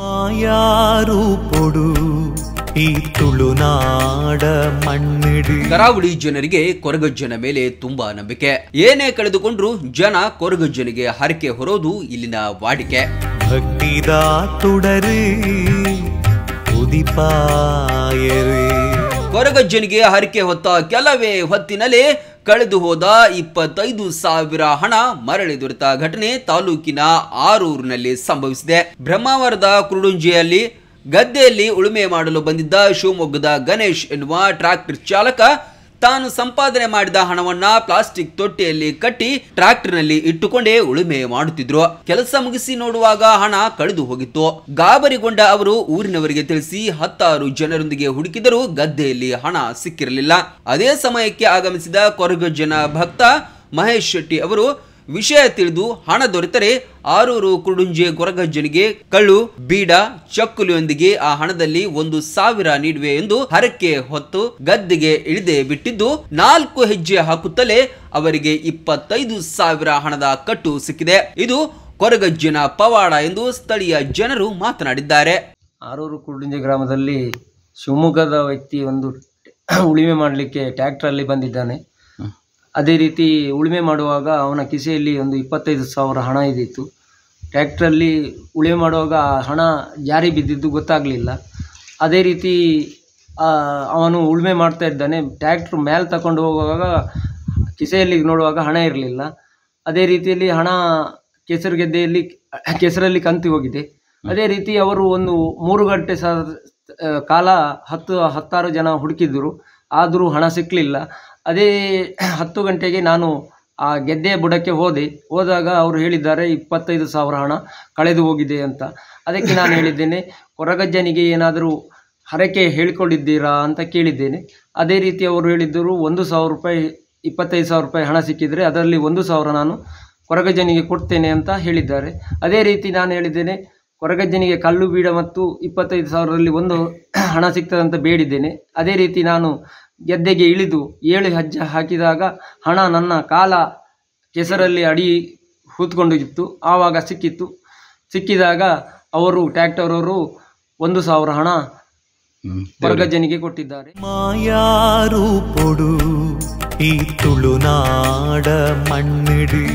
ಮಾಯಾರೂಪೊಡು ಈ ತುಳುನಾಡ ಮಣ್ಣಿಡಿ. ಕರಾವಳಿ ಜನರಿಗೆ ಕೊರಗಜ್ಜನ ಮೇಲೆ ತುಂಬಾ ನಂಬಿಕೆ. ಏನೇ ಕಳೆದುಕೊಂಡ್ರು ಜನ ಕೊರಗಜ್ಜನಿಗೆ ಹರಕೆ ಹೊರೋದು ಇಲ್ಲಿನ ವಾಡಿಕೆ. ಭಕ್ತಿದ ತುಡರಿ ಉದಿಪಾಯರೇ. ಕೊರಗಜ್ಜನಿಗೆ ಹರಕೆ ಹೊತ್ತ ಕೆಲವೇ ಹೊತ್ತಿನಲ್ಲಿ ಕಳೆದು ಹೋದ 25,000 ಹಣ ಮರಳಿ ದೊರೆತ ಘಟನೆ ತಾಲೂಕಿನ ಆರೂರಿನಲ್ಲಿ ಸಂಭವಿಸಿದೆ. ಬ್ರಹ್ಮಾವರದ ಕುರುಡುಂಜಿಯಲ್ಲಿ ಗದ್ದೆಯಲ್ಲಿ ಉಳುಮೆ ಮಾಡಲು ಬಂದಿದ್ದ ಶಿವಮೊಗ್ಗದ ಗಣೇಶ್ ಎನ್ನುವ ಟ್ರಾಕ್ಟರ್ ಚಾಲಕ ತಾನು ಸಂಪಾದನೆ ಮಾಡಿದ ಹಣವನ್ನ ಪ್ಲಾಸ್ಟಿಕ್ ತೊಟ್ಟಿಯಲ್ಲಿ ಕಟ್ಟಿ ಟ್ರಾಕ್ಟರ್ನಲ್ಲಿ ಇಟ್ಟುಕೊಂಡೇ ಉಳುಮೆ ಮಾಡುತ್ತಿದ್ರು. ಕೆಲಸ ಮುಗಿಸಿ ನೋಡುವಾಗ ಹಣ ಕಳೆದು ಹೋಗಿತ್ತು. ಗಾಬರಿಗೊಂಡ ಅವರು ಊರಿನವರಿಗೆ ತಿಳಿಸಿ 10 ಜನರೊಂದಿಗೆ ಹುಡುಕಿದರೂ ಗದ್ದೆಯಲ್ಲಿ ಹಣ ಸಿಕ್ಕಿರಲಿಲ್ಲ. ಅದೇ ಸಮಯಕ್ಕೆ ಆಗಮಿಸಿದ ಕೊರಗಜ್ಜನ ಭಕ್ತ ಮಹೇಶ್ ಶೆಟ್ಟಿ ಅವರು ವಿಷಯ ತಿಳಿದು ಹಣ ದೊರೆತರೆ ಆರೂರು ಕುರುಡುಂಜೆ ಕೊರಗಜ್ಜನಿಗೆ ಕಳ್ಳು ಬೀಡ ಚಕ್ಕುಲಿಯೊಂದಿಗೆ ಆ ಹಣದಲ್ಲಿ 1,000 ನೀಡುವೆ ಎಂದು ಹರಕೆ ಹೊತ್ತು ಗದ್ದೆಗೆ ಇಳಿದೇ ಬಿಟ್ಟಿದ್ದು 4 ಹೆಜ್ಜೆ ಹಾಕುತ್ತಲೇ ಅವರಿಗೆ 25,000 ಹಣದ ಕಟ್ಟು ಸಿಕ್ಕಿದೆ. ಇದು ಕೊರಗಜ್ಜನ ಪವಾಡ ಎಂದು ಸ್ಥಳೀಯ ಜನರು ಮಾತನಾಡಿದ್ದಾರೆ. ಆರೂರು ಕುರುಡುಂಜೆ ಗ್ರಾಮದಲ್ಲಿ ಶಿವಮೊಗ್ಗದ ವ್ಯಕ್ತಿ ಒಂದು ಉಳುಮೆ ಮಾಡಲಿಕ್ಕೆ ಟ್ರ್ಯಾಕ್ಟರ್ ಅಲ್ಲಿ ಬಂದಿದ್ದಾನೆ. ಅದೇ ರೀತಿ ಉಳುಮೆ ಮಾಡುವಾಗ ಅವನ ಕಿಸೆಯಲ್ಲಿ ಒಂದು 25,000 ಹಣ ಇದ್ದಿತ್ತು. ಟ್ರ್ಯಾಕ್ಟ್ರಲ್ಲಿ ಉಳುಮೆ ಮಾಡುವಾಗ ಹಣ ಜಾರಿ ಬಿದ್ದಿದ್ದು ಗೊತ್ತಾಗಲಿಲ್ಲ. ಅದೇ ರೀತಿ ಅವನು ಉಳುಮೆ ಮಾಡ್ತಾ ಇದ್ದಾನೆ. ಟ್ರ್ಯಾಕ್ಟ್ರ್ ಮೇಲೆ ತಗೊಂಡು ಹೋಗುವಾಗ ಕಿಸೆಯಲ್ಲಿ ನೋಡುವಾಗ ಹಣ ಇರಲಿಲ್ಲ. ಅದೇ ರೀತಿಯಲ್ಲಿ ಹಣ ಕೆಸರಲ್ಲಿ ಕಂತು ಹೋಗಿದೆ. ಅದೇ ರೀತಿ ಅವರು ಒಂದು 3 ಗಂಟೆ ಕಾಲ 10 ಜನ ಹುಡುಕಿದ್ರು, ಆದರೂ ಹಣ ಸಿಕ್ಕಲಿಲ್ಲ. ಅದೇ 10 ಗಂಟೆಗೆ ನಾನು ಆ ಗೆದ್ದೆಯ ಬುಡಕ್ಕೆ ಹೋದಾಗ ಅವರು ಹೇಳಿದ್ದಾರೆ 25,000 ಹಣ ಕಳೆದು ಹೋಗಿದೆ ಅಂತ. ಅದಕ್ಕೆ ನಾನು ಹೇಳಿದ್ದೇನೆ, ಕೊರಗಜ್ಜನಿಗೆ ಏನಾದರೂ ಹರಕೆ ಹೇಳಿಕೊಂಡಿದ್ದೀರಾ ಅಂತ ಕೇಳಿದ್ದೇನೆ. ಅದೇ ರೀತಿ ಅವರು ಹೇಳಿದ್ದರು 1,000 ರೂಪಾಯಿ 25,000 ರೂಪಾಯಿ ಹಣ ಸಿಕ್ಕಿದರೆ ಅದರಲ್ಲಿ 1,000 ನಾನು ಕೊರಗಜ್ಜನಿಗೆ ಕೊಡ್ತೇನೆ ಅಂತ ಹೇಳಿದ್ದಾರೆ. ಅದೇ ರೀತಿ ನಾನು ಹೇಳಿದ್ದೇನೆ, ಕೊರಗಜ್ಜನಿಗೆ ಕಲ್ಲು ಬೀಡ ಮತ್ತು 25,000ರಲ್ಲಿ ಒಂದು ಹಣ ಸಿಗ್ತದಂತ ಬೇಡಿದ್ದೇನೆ. ಅದೇ ರೀತಿ ನಾನು ಗೆದ್ದೆಗೆ ಇಳಿದು 7 ಹೆಜ್ಜೆ ಹಾಕಿದಾಗ ಹಣ ನನ್ನ ಕಾಲ ಕೆಸರಲ್ಲಿ ಅಡಿ ಹೂತ್ಕೊಂಡಿತ್ತು. ಆವಾಗ ಸಿಕ್ಕಿದಾಗ ಅವರು ಟ್ರ್ಯಾಕ್ಟರ್ ಅವರು 1,000 ಹಣ ಕೊರಗಜ್ಜನಿಗೆ ಕೊಟ್ಟಿದ್ದಾರೆ. ಮಾಯಾರೂಪೊಡು ಈ ತುಳುನಾಡ ಮಣ್ಣಿಡಿ.